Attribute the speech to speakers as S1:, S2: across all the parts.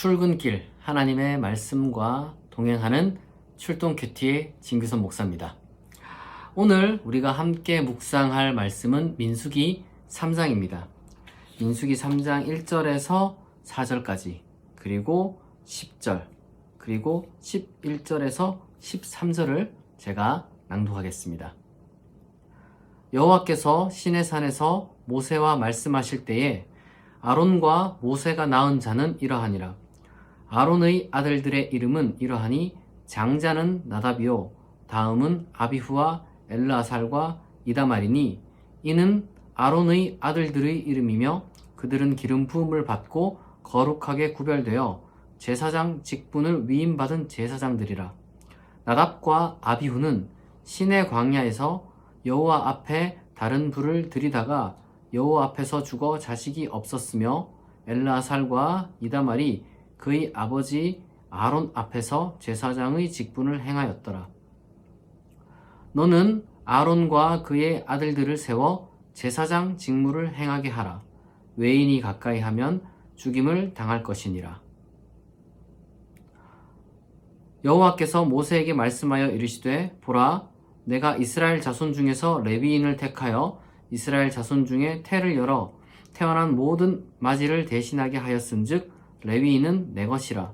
S1: 출근길 하나님의 말씀과 동행하는 출동 큐티의 진규선 목사입니다. 오늘 우리가 함께 묵상할 말씀은 민수기 3장입니다. 민수기 3장 1절에서 4절까지, 그리고 10절, 그리고 11절에서 13절을 제가 낭독하겠습니다. 여호와께서 시내산에서 모세와 말씀하실 때에 아론과 모세가 낳은 자는 이러하니라. 아론의 아들들의 이름은 이러하니 장자는 나답이요 다음은 아비후와 엘르아살과 이다말이니 이는 아론의 아들들의 이름이며 그들은 기름 부음을 받고 거룩하게 구별되어 제사장 직분을 위임받은 제사장들이라. 나답과 아비후는 시내 광야에서 여호와 앞에 다른 불을 들이다가 여호와 앞에서 죽어 자식이 없었으며 엘르아살과 이다말이 그의 아버지 아론 앞에서 제사장의 직분을 행하였더라. 너는 아론과 그의 아들들을 세워 제사장 직무를 행하게 하라. 외인이 가까이 하면 죽임을 당할 것이니라. 여호와께서 모세에게 말씀하여 이르시되 보라, 내가 이스라엘 자손 중에서 레위인을 택하여 이스라엘 자손 중에 태를 열어 태어난 모든 맞이를 대신하게 하였은즉 레위인은 내 것이라.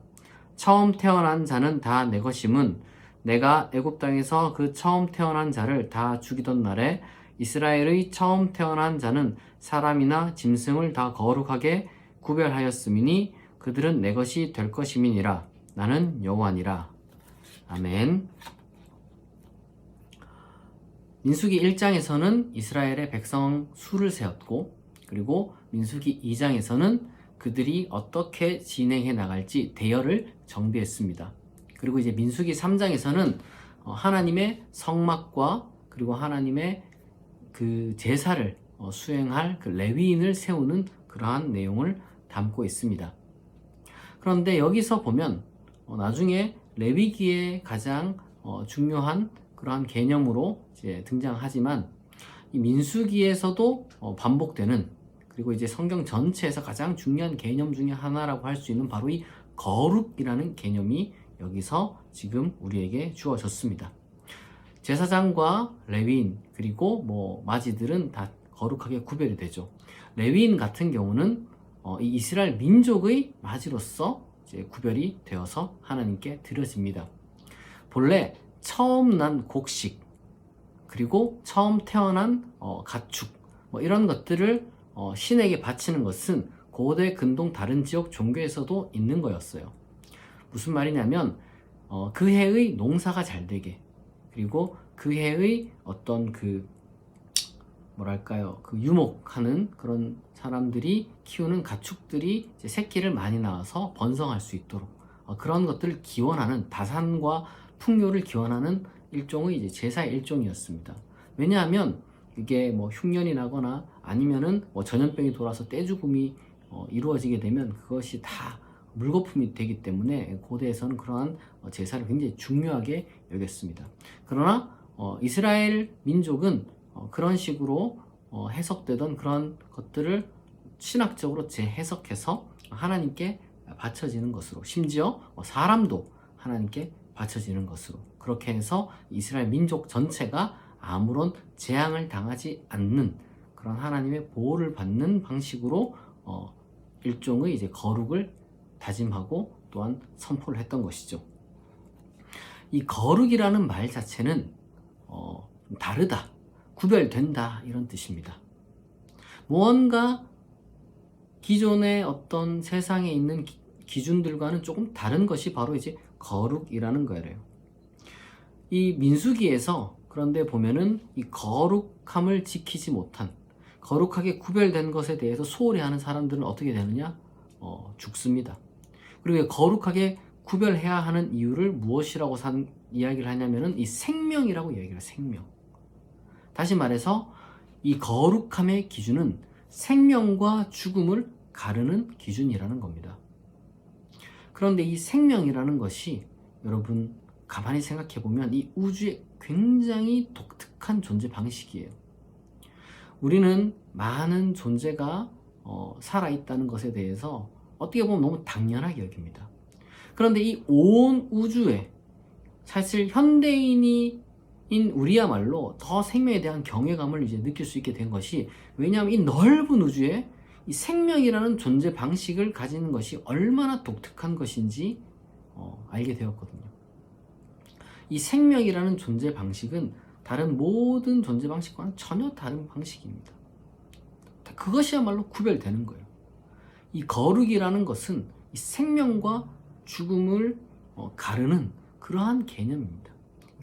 S1: 처음 태어난 자는 다 내 것임은 내가 애굽 땅에서 그 처음 태어난 자를 다 죽이던 날에 이스라엘의 처음 태어난 자는 사람이나 짐승을 다 거룩하게 구별하였음이니 그들은 내 것이 될 것임이니라. 나는 여호와니라. 아멘. 민수기 1장에서는 이스라엘의 백성 수를 세웠고, 그리고 민수기 2장에서는 그들이 어떻게 진행해 나갈지 대열을 정비했습니다. 그리고 이제 민수기 3장에서는 하나님의 성막과 그리고 하나님의 그 제사를 수행할 그 레위인을 세우는 그러한 내용을 담고 있습니다. 그런데 여기서 보면 나중에 레위기의 가장 중요한 그러한 개념으로 이제 등장하지만 이 민수기에서도 반복되는, 그리고 이제 성경 전체에서 가장 중요한 개념 중에 하나라고 할 수 있는 바로 이 거룩이라는 개념이 여기서 지금 우리에게 주어졌습니다. 제사장과 레위인 그리고 마지들은 다 거룩하게 구별이 되죠. 레위인 같은 경우는 이 이스라엘 민족의 마지로서 이제 구별이 되어서 하나님께 드려집니다. 본래 처음 난 곡식, 그리고 처음 태어난 가축, 이런 것들을 신에게 바치는 것은 고대 근동 다른 지역 종교에서도 있는 거였어요. 무슨 말이냐면 그 해의 농사가 잘 되게, 그리고 그 해의 어떤 그 유목하는 그런 사람들이 키우는 가축들이 이제 새끼를 많이 낳아서 번성할 수 있도록 그런 것들을 기원하는, 다산과 풍요를 기원하는 일종의 이제 제사의 일종이었습니다. 왜냐하면 이게 흉년이 나거나 아니면은 전염병이 돌아서 떼죽음이 이루어지게 되면 그것이 다 물거품이 되기 때문에 고대에서는 그러한 제사를 굉장히 중요하게 여겼습니다. 그러나 이스라엘 민족은 그런 식으로 해석되던 그런 것들을 신학적으로 재해석해서 하나님께 바쳐지는 것으로, 심지어 사람도 하나님께 바쳐지는 것으로, 그렇게 해서 이스라엘 민족 전체가 아무런 재앙을 당하지 않는 그런 하나님의 보호를 받는 방식으로 일종의 이제 거룩을 다짐하고 또한 선포를 했던 것이죠. 이 거룩이라는 말 자체는 다르다, 구별된다, 이런 뜻입니다. 무언가 기존의 어떤 세상에 있는 기준들과는 조금 다른 것이 바로 이제 거룩이라는 거예요. 이 민수기에서 그런데 보면은 이 거룩함을 지키지 못한, 거룩하게 구별된 것에 대해서 소홀히 하는 사람들은 어떻게 되느냐? 죽습니다. 그리고 거룩하게 구별해야 하는 이유를 무엇이라고 이야기를 하냐면은 이 생명이라고 이야기를 해요. 생명. 다시 말해서 이 거룩함의 기준은 생명과 죽음을 가르는 기준이라는 겁니다. 그런데 이 생명이라는 것이 여러분 가만히 생각해 보면 이 우주의 굉장히 독특한 존재 방식이에요. 우리는 많은 존재가 살아있다는 것에 대해서 어떻게 보면 너무 당연하게 여깁니다. 그런데 이 온 우주에 사실 현대인인 우리야말로 더 생명에 대한 경외감을 이제 느낄 수 있게 된 것이, 왜냐하면 이 넓은 우주에 이 생명이라는 존재 방식을 가지는 것이 얼마나 독특한 것인지 알게 되었거든요. 이 생명이라는 존재 방식은 다른 모든 존재 방식과는 전혀 다른 방식입니다. 그것이야말로 구별되는 거예요. 이 거룩이라는 것은 이 생명과 죽음을 가르는 그러한 개념입니다.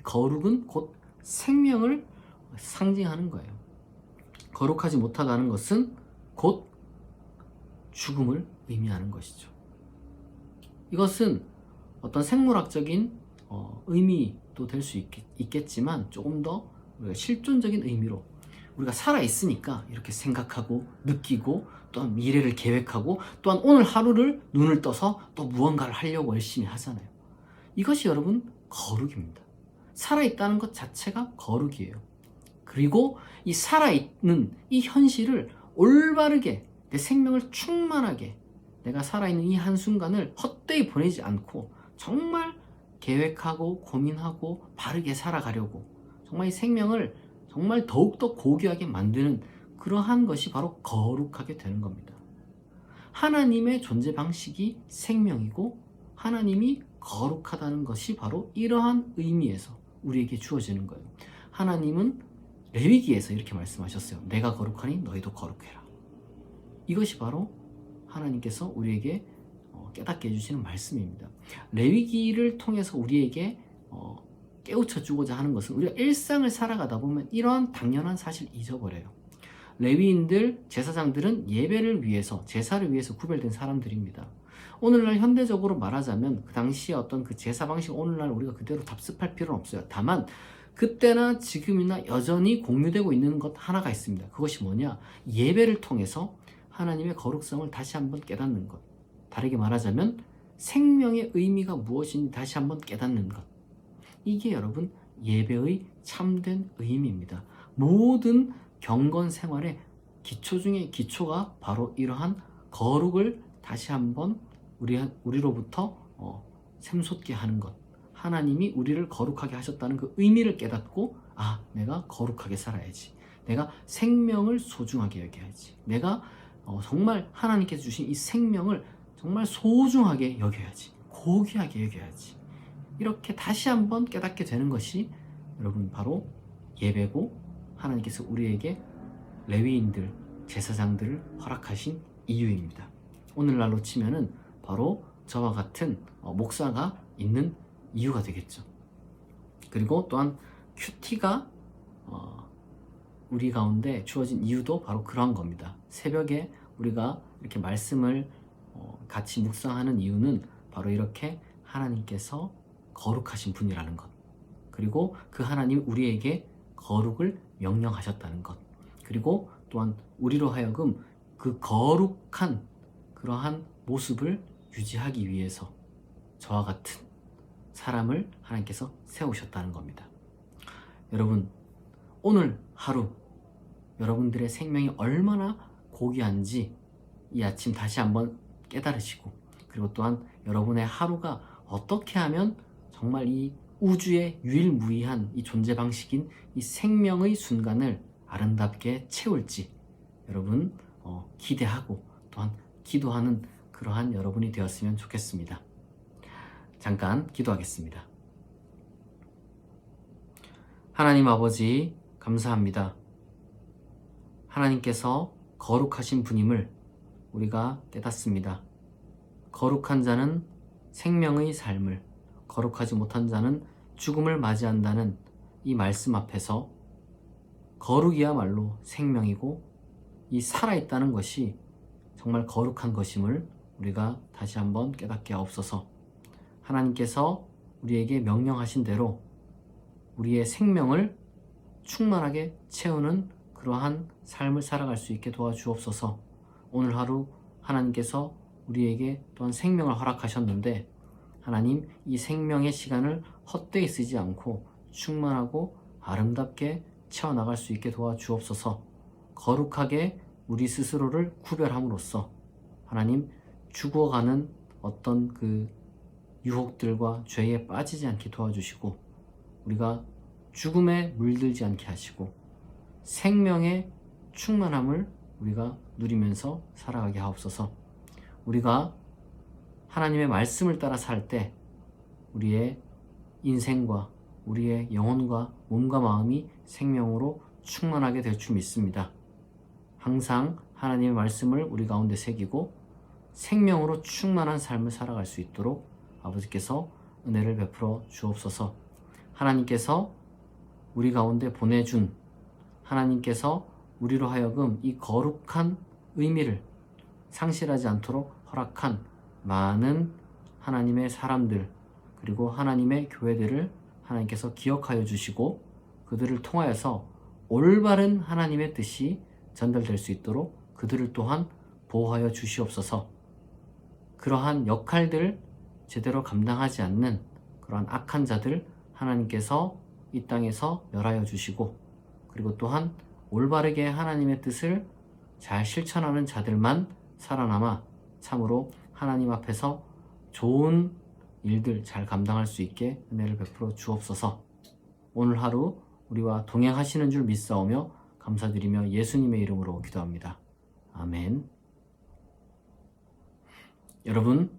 S1: 거룩은 곧 생명을 상징하는 거예요. 거룩하지 못하다는 것은 곧 죽음을 의미하는 것이죠. 이것은 어떤 생물학적인 의미도 될 수 있겠지만 조금 더 우리가 실존적인 의미로, 우리가 살아있으니까 이렇게 생각하고 느끼고 또한 미래를 계획하고 또한 오늘 하루를 눈을 떠서 또 무언가를 하려고 열심히 하잖아요. 이것이 여러분 거룩입니다. 살아있다는 것 자체가 거룩이에요. 그리고 이 살아있는 이 현실을 올바르게, 내 생명을 충만하게, 내가 살아있는 이 한순간을 헛되이 보내지 않고 정말 계획하고 고민하고 바르게 살아가려고, 정말 이 생명을 정말 더욱더 고귀하게 만드는 그러한 것이 바로 거룩하게 되는 겁니다. 하나님의 존재 방식이 생명이고 하나님이 거룩하다는 것이 바로 이러한 의미에서 우리에게 주어지는 거예요. 하나님은 레위기에서 이렇게 말씀하셨어요. 내가 거룩하니 너희도 거룩해라. 이것이 바로 하나님께서 우리에게 깨닫게 해주시는 말씀입니다. 레위기를 통해서 우리에게 깨우쳐 주고자 하는 것은, 우리가 일상을 살아가다 보면 이러한 당연한 사실을 잊어버려요. 레위인들, 제사장들은 예배를 위해서, 제사를 위해서 구별된 사람들입니다. 오늘날 현대적으로 말하자면 그 당시에 어떤 그 제사 방식 오늘날 우리가 그대로 답습할 필요는 없어요. 다만 그때나 지금이나 여전히 공유되고 있는 것 하나가 있습니다. 그것이 뭐냐? 예배를 통해서 하나님의 거룩성을 다시 한번 깨닫는 것. 다르게 말하자면 생명의 의미가 무엇인지 다시 한번 깨닫는 것. 이게 여러분 예배의 참된 의미입니다. 모든 경건 생활의 기초 중에 기초가 바로 이러한 거룩을 다시 한번 우리로부터 샘솟게 하는 것. 하나님이 우리를 거룩하게 하셨다는 그 의미를 깨닫고, 아, 내가 거룩하게 살아야지. 내가 생명을 소중하게 여겨야지. 내가 정말 하나님께서 주신 이 생명을 정말 소중하게 여겨야지. 고귀하게 여겨야지. 이렇게 다시 한번 깨닫게 되는 것이 여러분 바로 예배고, 하나님께서 우리에게 레위인들, 제사장들을 허락하신 이유입니다. 오늘날로 치면은 바로 저와 같은 목사가 있는 이유가 되겠죠. 그리고 또한 큐티가 우리 가운데 주어진 이유도 바로 그러한 겁니다. 새벽에 우리가 이렇게 말씀을 같이 묵상하는 이유는 바로 이렇게 하나님께서 거룩하신 분이라는 것, 그리고 그 하나님 우리에게 거룩을 명령하셨다는 것, 그리고 또한 우리로 하여금 그 거룩한 그러한 모습을 유지하기 위해서 저와 같은 사람을 하나님께서 세우셨다는 겁니다. 여러분, 오늘 하루 여러분들의 생명이 얼마나 고귀한지 이 아침 다시 한번 깨달으시고, 그리고 또한 여러분의 하루가 어떻게 하면 정말 이 우주의 유일무이한 이 존재 방식인 이 생명의 순간을 아름답게 채울지 여러분 기대하고 또한 기도하는 그러한 여러분이 되었으면 좋겠습니다. 잠깐 기도하겠습니다. 하나님 아버지, 감사합니다. 하나님께서 거룩하신 분임을 우리가 깨닫습니다. 거룩한 자는 생명의 삶을, 거룩하지 못한 자는 죽음을 맞이한다는 이 말씀 앞에서 거룩이야말로 생명이고 이 살아있다는 것이 정말 거룩한 것임을 우리가 다시 한번 깨닫게 하옵소서. 하나님께서 우리에게 명령하신 대로 우리의 생명을 충만하게 채우는 그러한 삶을 살아갈 수 있게 도와주옵소서. 오늘 하루 하나님께서 우리에게 또한 생명을 허락하셨는데, 하나님 이 생명의 시간을 헛되이 쓰지 않고 충만하고 아름답게 채워나갈 수 있게 도와주옵소서. 거룩하게 우리 스스로를 구별함으로써 하나님 죽어가는 어떤 그 유혹들과 죄에 빠지지 않게 도와주시고, 우리가 죽음에 물들지 않게 하시고, 생명의 충만함을 우리가 누리면서 살아가게 하옵소서. 우리가 하나님의 말씀을 따라 살 때 우리의 인생과 우리의 영혼과 몸과 마음이 생명으로 충만하게 될 줄 믿습니다. 항상 하나님의 말씀을 우리 가운데 새기고 생명으로 충만한 삶을 살아갈 수 있도록 아버지께서 은혜를 베풀어 주옵소서. 하나님께서 우리 가운데 보내준, 하나님께서 우리로 하여금 이 거룩한 의미를 상실하지 않도록 허락한 많은 하나님의 사람들, 그리고 하나님의 교회들을 하나님께서 기억하여 주시고, 그들을 통하여서 올바른 하나님의 뜻이 전달될 수 있도록 그들을 또한 보호하여 주시옵소서. 그러한 역할들 제대로 감당하지 않는 그러한 악한 자들 하나님께서 이 땅에서 멸하여 주시고, 그리고 또한 올바르게 하나님의 뜻을 잘 실천하는 자들만 살아남아 참으로 하나님 앞에서 좋은 일들 잘 감당할 수 있게 은혜를 베풀어 주옵소서. 오늘 하루 우리와 동행하시는 줄 믿사오며 감사드리며 예수님의 이름으로 기도합니다. 아멘. 여러분,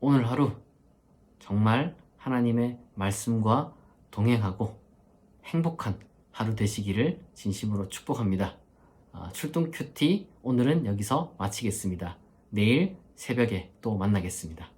S1: 오늘 하루 정말 하나님의 말씀과 동행하고 행복한 하루 되시기를 진심으로 축복합니다. 출동 큐티 오늘은 여기서 마치겠습니다. 내일 새벽에 또 만나겠습니다.